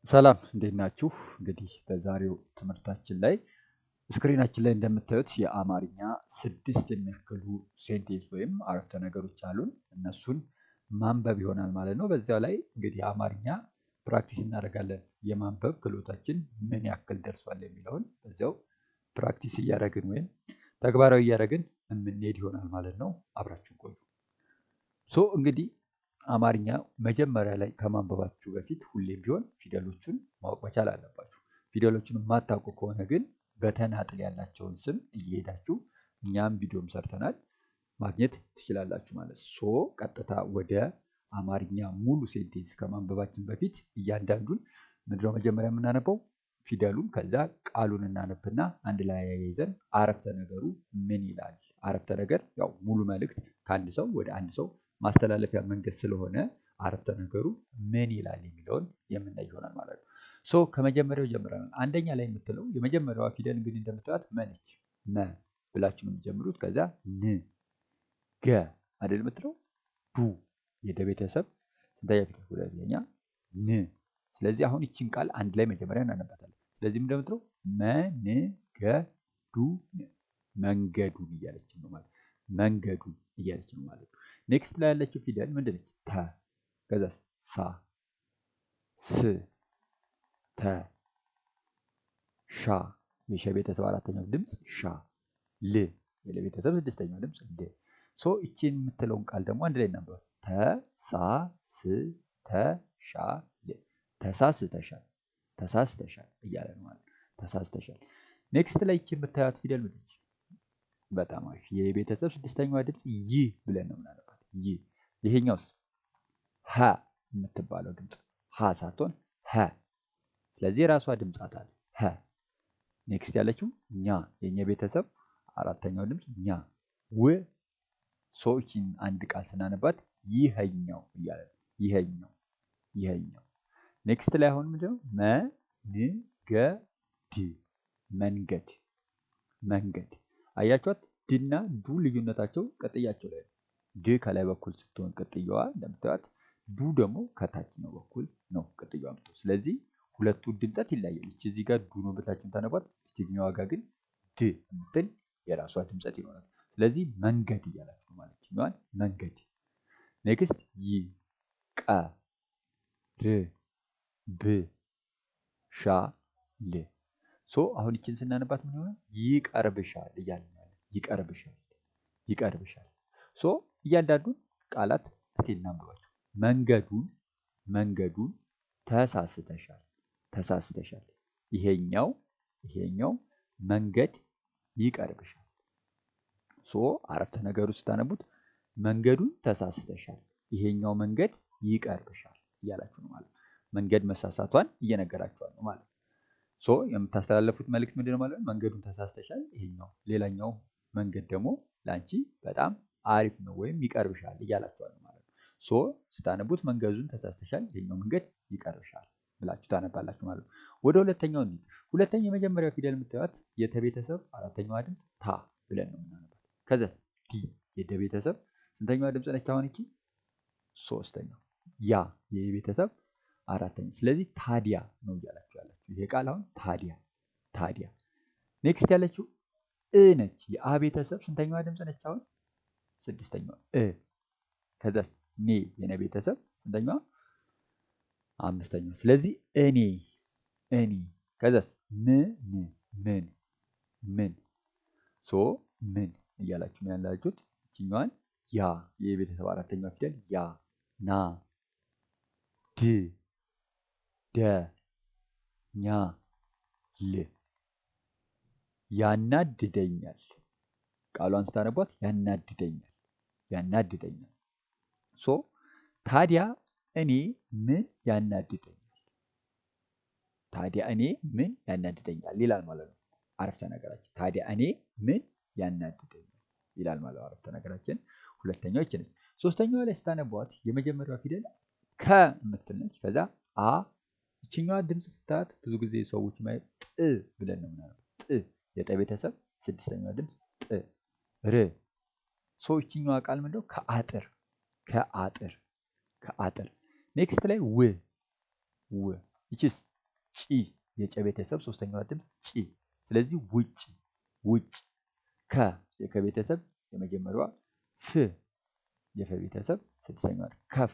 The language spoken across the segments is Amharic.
ሰላም እንዴት ናችሁ? እንግዲህ በዛሬው ትምህርታችን ላይ ስክሪናችን ላይ እንደምታዩት የአማርኛ 6 የሚያክሉ ሴንቴንስ ወይም አረፍተ ነገሮች አሉን። እነሱን ማንበብ ይሆናል ማለት ነው። በዚያው ላይ እንግዲህ አማርኛ ፕራክቲስ እናደርጋለን። የማንበብ ክህሎታችን ምን ያክል ደርሷል የሚለውን በዚያው ፕራክቲስ እያደረግን ወይም ተግባራዊ እያደረግን የምንሄድ ይሆናል ማለት ነው። አብራችሁ ቆዩ። እንግዲህ አማርኛ መጀመሪያ ላይ ከማንበባችሁ በፊት ሁሌም ቢሆን ፊደሎቹን ማወቅ መቻል አለባችሁ። ፊደሎቹን የማታውቁ ከሆነ ግን በተናጥል ያላቸውን ስም እየሄዳችሁ እኛም ቪዲዮም ሰርተናል ማግኘት ትችላላችሁ ማለት ነው። ቀጥታ ወደ አማርኛ ሙሉ ሴንቴንስ ከማንበባችን በፊት እያንዳንዱን ምንድነው መጀመሪያ የምናነበው ፊደሉን፣ ከዛ ቃሉን እናነብና አንድ ላይ አያይዘን አረፍተ ነገሩ ምን ይላል። አረፍተ ነገር ያው ሙሉ መልእክት ከአንድ ሰው ወደ አንድ ሰው ማስተላለፊያ መንገድ ስለሆነ አረፍተ ነገሩ ምን ይላል የሚለውን የምናይ ይሆናል ማለት ነው። ከመጀመሪያው ጀምረናል። አንደኛ ላይ የምትለው የመጀመሪያዋ ፊደል እንግዲህ እንደምታዩት መነች። መ ብላችሁ ነው የምትጀምሩት። ከዛ ን ገ አይደል የምትለው ዱ የደ ቤተሰብ ስንተኛ ፊደል? ሁለተኛ ን። ስለዚህ አሁን ይቺን ቃል አንድ ላይ መጀመሪያ እናነባታለን። ስለዚህ እንደምትለው መንገዱን መንገዱን እያለችን ነው ማለት መንገዱን እያለች ነው ማለት ነው። ኔክስት ላይ ያለችው ፊደል ምንድነች? ተ። ከዛ ሳ ስ ተ ሻ የሸ ቤተሰብ አራተኛው ድምፅ ሻ ል የለ ቤተሰብ ስድስተኛው ድምፅ ል። እቺን የምትለውን ቃል ደግሞ አንድ ላይ እናንብባ። ተሳስተሻል ተሳስተሻል ተሳስተሻል እያለ ነው ማለት ተሳስተሻል። ኔክስት ላይ ይቺ የምታዩት ፊደል ምንድነች? በጣም አሪፍ የቤተሰብ ስድስተኛዋ ድምፅ ይ ብለን ነው የምናነባት። ይ ይሄኛውስ ሀ የምትባለው ድምፅ ሀ ሳትሆን ሀ። ስለዚህ የራሷ ድምፅ አለ ሀ። ኔክስት ያለችው ኛ የኛ ቤተሰብ አራተኛው ድምፅ ኛ ው። ይህችን አንድ ቃል ስናነባት ይሄኛው እያለ ነው። ይሄኛው ይሄኛው። ኔክስት ላይ አሁን ምንድነው? መንገድ መንገድ መንገድ። አያችኋት? ድና ዱ ልዩነታቸው ቅጥያቸው ላይ ነው። ድ ከላይ በኩል ስትሆን ቅጥያዋ እንደምታዩት፣ ዱ ደግሞ ከታችኛው በኩል ነው ቅጥያዋ የምትሆን። ስለዚህ ሁለቱ ድምፀት ይለያያል። እዚህ ጋር ዱ ነው ብላችሁን ታነቧት፣ እዚህኛዋ ጋር ግን ድ የምትል የራሷ ድምፀት ይኖራል። ስለዚህ መንገድ እያላችሁ ማለት ነው። መንገድ። ኔክስት ይ ቀ ር ብ ሻ ል። አሁን ይችን ስናነባት ምን ይሆናል? ይቀርብሻል እያልን ነው። ይቀርብሻል ይቀርብሻል። እያንዳንዱን ቃላት እስቲ እናንብባቸው። መንገዱን መንገዱን ተሳስተሻል ተሳስተሻል። ይሄኛው ይሄኛው መንገድ ይቀርብሻል። አረፍተ ነገሩ ስታነቡት መንገዱን ተሳስተሻል፣ ይሄኛው መንገድ ይቀርብሻል እያላችሁ ነው ማለት ነው። መንገድ መሳሳቷን እየነገራችኋል ነው ማለት ነው። የምታስተላለፉት መልእክት ምንድነው ማለት ነው? መንገዱን ተሳስተሻል፣ ይሄኛው ሌላኛው መንገድ ደግሞ ላንቺ በጣም አሪፍ ነው ወይም ይቀርብሻል እያላችኋል ነው ማለት ነው። ስታነቡት መንገዱን ተሳስተሻል፣ ይሄኛው መንገድ ይቀርብሻል ብላችሁ ታነባላችሁ ማለት ነው። ወደ ሁለተኛው እንሂድ። ሁለተኛው የመጀመሪያው ፊደል የምታዩት የተቤተሰብ አራተኛዋ ድምፅ ታ ብለን ነው የምናነባት። ከዛስ ዲ የደ ቤተሰብ ስንተኛዋ ድምፅ ነች? አሁን እቺ ሶስተኛው። ያ የቤተሰብ አራተኛ። ስለዚህ ታዲያ ነው እያላችሁ ያላችሁ። ይሄ ቃል አሁን ታዲያ ታዲያ። ኔክስት ያለችው እ ነች። የአ ቤተሰብ ስንተኛዋ ድምፅ ነች? አሁን ስድስተኛዋ እ። ከዛስ ኔ የነ ቤተሰብ ስንተኛዋ? አምስተኛዋ። ስለዚህ እኔ እኔ። ከዛስ ምን ምን ምን። ምን እያላችሁ ነው ያላችሁት። እችኛዋን ያ የቤተሰብ አራተኛዋ ፊደል ያ ና ድ ደ ኛ ል። ያናድደኛል። ቃሏን ስታነቧት ያናድደኛል ያናድደኛል። ታዲያ እኔ ምን ያናድደኛል? ታዲያ እኔ ምን ያናድደኛል ይላል ማለት ነው አረፍተ ነገራችን። ታዲያ እኔ ምን ያናድደኛል ይላል ማለት ነው አረፍተ ነገራችን። ሁለተኛው ይቺ ነች። ሶስተኛዋ ላይ ስታነቧት የመጀመሪያዋ ፊደል ከ የምትል ነች። ከዛ አ። ይችኛዋ ድምፅ ስታያት ብዙ ጊዜ ሰዎች ማለት ጥ ብለን ነው የምናነበው። ጥ የጠ ቤተሰብ ስድስተኛዋ ድምፅ ጥ ር። ይችኛዋ ቃል ምንድነው? ከአጥር ከአጥር ከአጥር። ኔክስት ላይ ው ው። ይቺስ ጪ የጨ ቤተሰብ ሶስተኛዋ ድምፅ ጪ። ስለዚህ ውጭ ውጭ። ከ የከ ቤተሰብ የመጀመሪያዋ ፍ የፈ ቤተሰብ ስድስተኛዋ ከፍ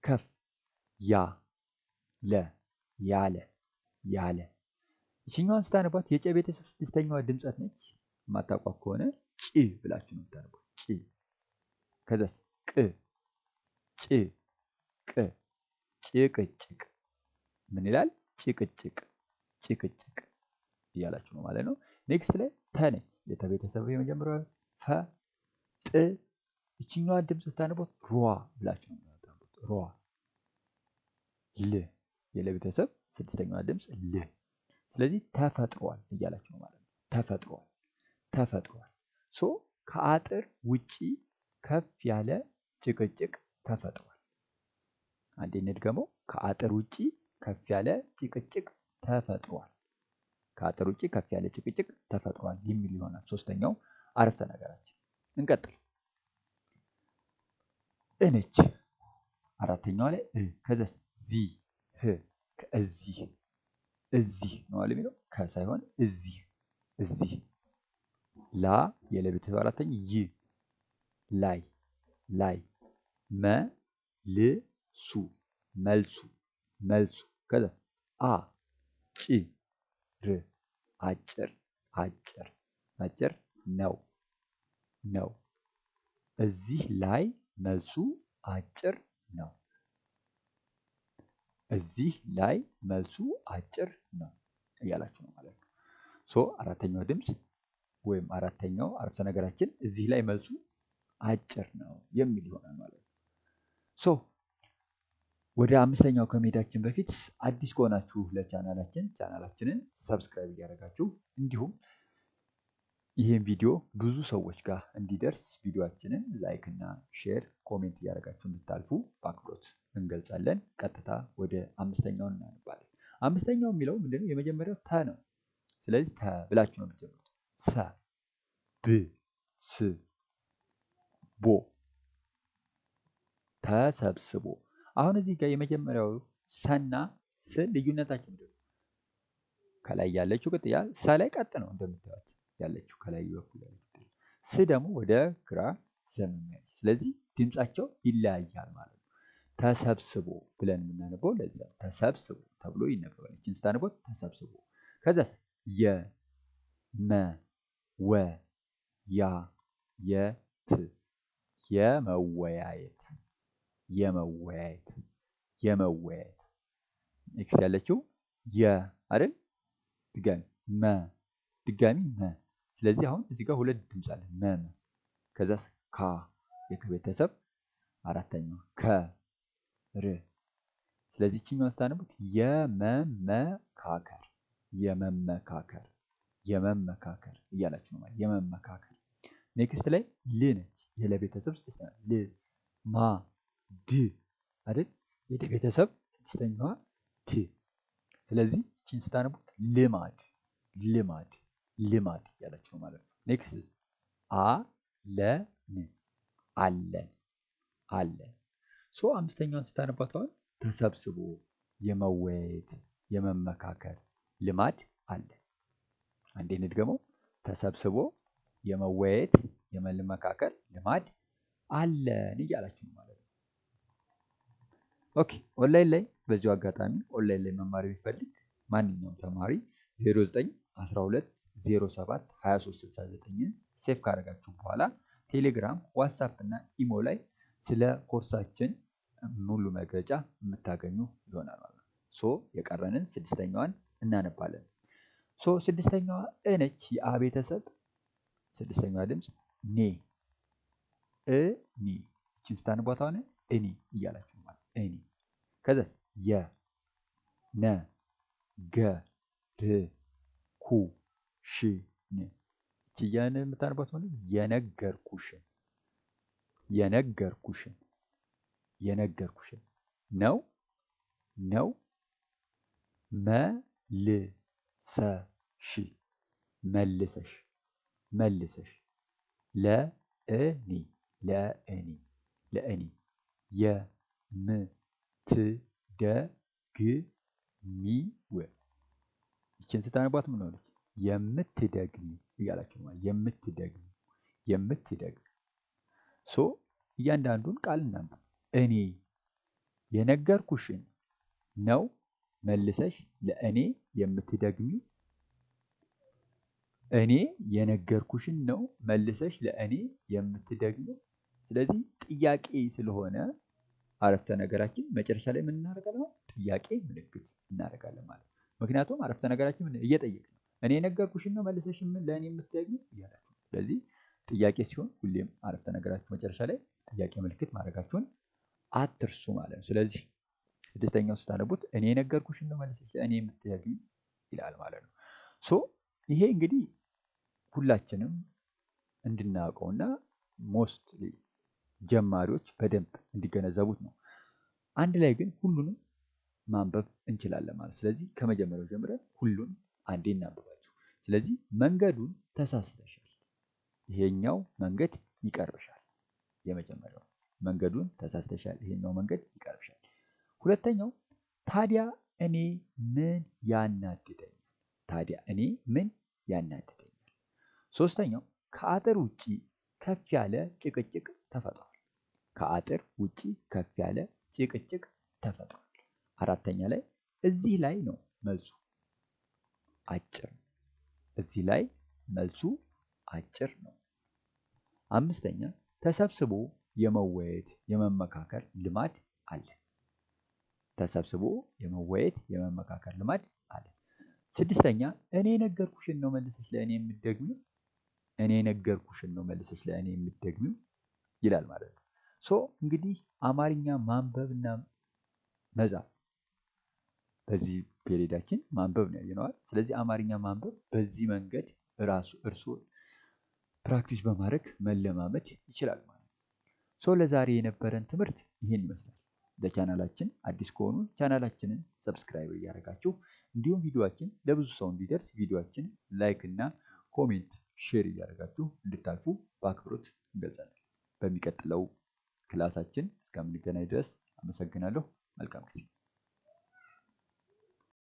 ከፍ። ያ ለ ያለ ያለ። ይችኛዋን ስታነቧት የጨ ቤተሰብ ስድስተኛዋ ድምፀት ነች። የማታውቋት ከሆነ ጭ ብላችሁ ነው የምታነቧት። ጭ። ከዛስ ቅ ጭ ቅ ጭቅጭቅ። ምን ይላል? ጭቅጭቅ ጭቅጭቅ እያላችሁ ነው ማለት ነው። ኔክስት ላይ ተ ነች የተ ቤተሰብ የመጀመሪያዋ ፈ ጥ። ይችኛዋ ድምፅ ስታነቧት ሯ ብላችሁ ነው የምታነቧት። ሯ ል የለ ቤተሰብ ስድስተኛዋ ድምፅ ል። ስለዚህ ተፈጥሯል እያላችሁ ነው ማለት ነው። ተፈጥሯል ተፈጥሯል። ሶ ከአጥር ውጪ ከፍ ያለ ጭቅጭቅ ተፈጥሯል። አንዴ እንድገመው። ከአጥር ውጪ ከፍ ያለ ጭቅጭቅ ተፈጥሯል። ከአጥር ውጪ ከፍ ያለ ጭቅጭቅ ተፈጥሯል የሚል ይሆናል ሶስተኛው አረፍተ ነገራችን። እንቀጥል። እነች አራተኛዋ ላይ ከዛ ዚ ህ ከእዚህ እዚህ ነው አለ የሚለው ከሳይሆን እዚህ እዚህ። ላ የለቤተሰብ አራተኛ ይ ላይ ላይ። መ ል ሱ መልሱ መልሱ። ከዛ አ ጭ ር አጭር አጭር አጭር ነው ነው። እዚህ ላይ መልሱ አጭር ነው። እዚህ ላይ መልሱ አጭር ነው እያላችሁ ነው ማለት ነው። ሶ አራተኛው ድምፅ ወይም አራተኛው አረፍተ ነገራችን እዚህ ላይ መልሱ አጭር ነው የሚል ይሆናል ማለት ነው። ሶ ወደ አምስተኛው ከመሄዳችን በፊት አዲስ ከሆናችሁ ቻናላችንን ሰብስክራይብ እያደረጋችሁ እንዲሁም ይህን ቪዲዮ ብዙ ሰዎች ጋር እንዲደርስ ቪዲዮአችንን ላይክ እና ሼር ኮሜንት እያደረጋችሁ እንድታልፉ በአክብሮት እንገልጻለን። ቀጥታ ወደ አምስተኛው እናነባለን። አምስተኛው የሚለው ምንድነው? የመጀመሪያው ተ ነው። ስለዚህ ተ ብላችሁ ነው የምትጀምሩት። ሰ ብ ስ ቦ ተሰብስቦ። አሁን እዚህ ጋር የመጀመሪያው ሰና ስ ልዩነታቸው ምንድነው? ከላይ ያለችው ቅጥያ ሰ ላይ ቀጥ ነው እንደምታዩት ያለችው ከላይ በኩል ያለችው። ስ ደግሞ ወደ ግራ ዘመም። ስለዚህ ድምጻቸው ይለያያል ማለት ነው። ተሰብስቦ ብለን የምናነበው ለዛ ተሰብስቦ ተብሎ ይነበባል። እቺን ስታነበው ተሰብስቦ። ከዛስ የ መ ወ ያ የት የመወያየት የመወያየት የመወያየት። ኔክስት ያለችው የ አይደል? ድጋሚ መ። ስለዚህ አሁን እዚህ ጋር ሁለት ድምፅ አለ መ። ከዛስ ካ የከቤተሰብ አራተኛው ከ ር። ስለዚህ እቺኛውን ስታነቡት የመመካከር የመመካከር የመመካከር እያላችሁ ነው ማለት የመመካከር። ኔክስት ላይ ል ነች የለቤተሰብ ስድስተኛ ል ማ ድ አይደል? የደ ቤተሰብ ስድስተኛዋ ድ። ስለዚህ እቺን ስታነቡት ልማድ ልማድ ልማድ እያላችሁ ነው ማለት ነው። ኔክስት አለን አለን አለን። ሶ አምስተኛውን ስታነቧት አሁን ተሰብስቦ የመወያየት የመመካከር ልማድ አለ። አንዴ እንድገመው። ተሰብስቦ የመወያየት የመመካከር ልማድ አለን እያላችሁ ነው ማለት ነው። ኦኬ። ኦንላይን ላይ በዚሁ አጋጣሚ ኦንላይን ላይ መማር ቢፈልግ ማንኛውም ተማሪ 0912072369 ሴቭ ካደረጋችሁ በኋላ ቴሌግራም፣ ዋትስአፕ እና ኢሞ ላይ ስለ ኮርሳችን ሙሉ መግለጫ የምታገኙ ይሆናል ማለት ነው። ሶ የቀረንን ስድስተኛዋን እናነባለን። ሶ ስድስተኛዋ እ ነች የአ ቤተሰብ ስድስተኛዋ ድምፅ ኔ እኒ። እቺን ስታነቧት አሁን እኒ እያላችሁ ማለት እኒ። ከዛስ የ ነ ገ ር ኩ ሽ ን። እቺ ያን የምታነቧት ማለት የነገርኩሽን የነገርኩሽን የነገርኩሽን ነው ነው መልሰሽ መልሰሽ መልሰሽ ለእኔ ለእኔ ለእኔ የምትደግሚው ይችን ስታነቧት ምን ሆነች? የምትደግሚ እያላችሁ ማለት የምትደግሚ። ሶ እያንዳንዱን ቃል እናንብብ። እኔ የነገርኩሽን ነው መልሰሽ ለእኔ የምትደግሚው። እኔ የነገርኩሽን ነው መልሰሽ ለእኔ የምትደግሚው። ስለዚህ ጥያቄ ስለሆነ አረፍተ ነገራችን መጨረሻ ላይ ምን እናደርጋለን? ጥያቄ ምልክት እናደርጋለን ማለት ነው። ምክንያቱም አረፍተ ነገራችን ምን እየጠየቅን ነው? እኔ የነገርኩሽን ነው መልሰሽ ለእኔ የምትደግሚው እያላችሁ። ስለዚህ ጥያቄ ሲሆን ሁሌም አረፍተ ነገራችሁ መጨረሻ ላይ ጥያቄ ምልክት ማድረጋችሁን አትርሱ ማለት ነው። ስለዚህ ስድስተኛው ስታነቡት እኔ የነገርኩሽን ነው መልሰሽ ለእኔ የምትደግሚው ይላል ማለት ነው። ሶ ይሄ እንግዲህ ሁላችንም እንድናውቀውና ሞስትሊ ጀማሪዎች በደንብ እንዲገነዘቡት ነው። አንድ ላይ ግን ሁሉንም ማንበብ እንችላለን ማለት። ስለዚህ ከመጀመሪያው ጀምረን ሁሉን አንዴ እናንብባቸው። ስለዚህ መንገዱን ተሳስተሻል፣ ይሄኛው መንገድ ይቀርብሻል። የመጀመሪያው መንገዱን ተሳስተሻል፣ ይሄኛው መንገድ ይቀርብሻል። ሁለተኛው ታዲያ እኔ ምን ያናድደኛል? ታዲያ እኔ ምን ያናድደኛል? ሶስተኛው ከአጥር ውጪ ከፍ ያለ ጭቅጭቅ ተፈጥሯል። ከአጥር ውጪ ከፍ ያለ ጭቅጭቅ ተፈጥሯል። አራተኛ ላይ እዚህ ላይ ነው መልሱ አጭር ነው። እዚህ ላይ መልሱ አጭር ነው። አምስተኛ ተሰብስቦ የመወያየት የመመካከር ልማድ አለ። ተሰብስቦ የመወያየት የመመካከር ልማድ አለ። ስድስተኛ እኔ የነገርኩሽን ነው መልሰሽ ለእኔ የምትደግሚው። እኔ የነገርኩሽን ነው መልሰሽ ለእኔ የምትደግሚው ይላል ማለት ነው። ሶ እንግዲህ አማርኛ ማንበብና መጻፍ በዚህ ፔሪዳችን ማንበብ ነው ያየነዋል። ስለዚህ አማርኛ ማንበብ በዚህ መንገድ እርስዎ ፕራክቲስ በማድረግ መለማመድ ይችላል ማለት ነው። ሶ ለዛሬ የነበረን ትምህርት ይህን ይመስላል። ለቻናላችን አዲስ ከሆኑ ቻናላችንን ሰብስክራይብ እያደረጋችሁ እንዲሁም ቪዲዮአችን ለብዙ ሰው እንዲደርስ ቪዲዮአችን ላይክ እና ኮሜንት ሼር እያደረጋችሁ እንድታልፉ በአክብሮት እንገልጻለን። በሚቀጥለው ክላሳችን እስከምንገናኝ ድረስ አመሰግናለሁ።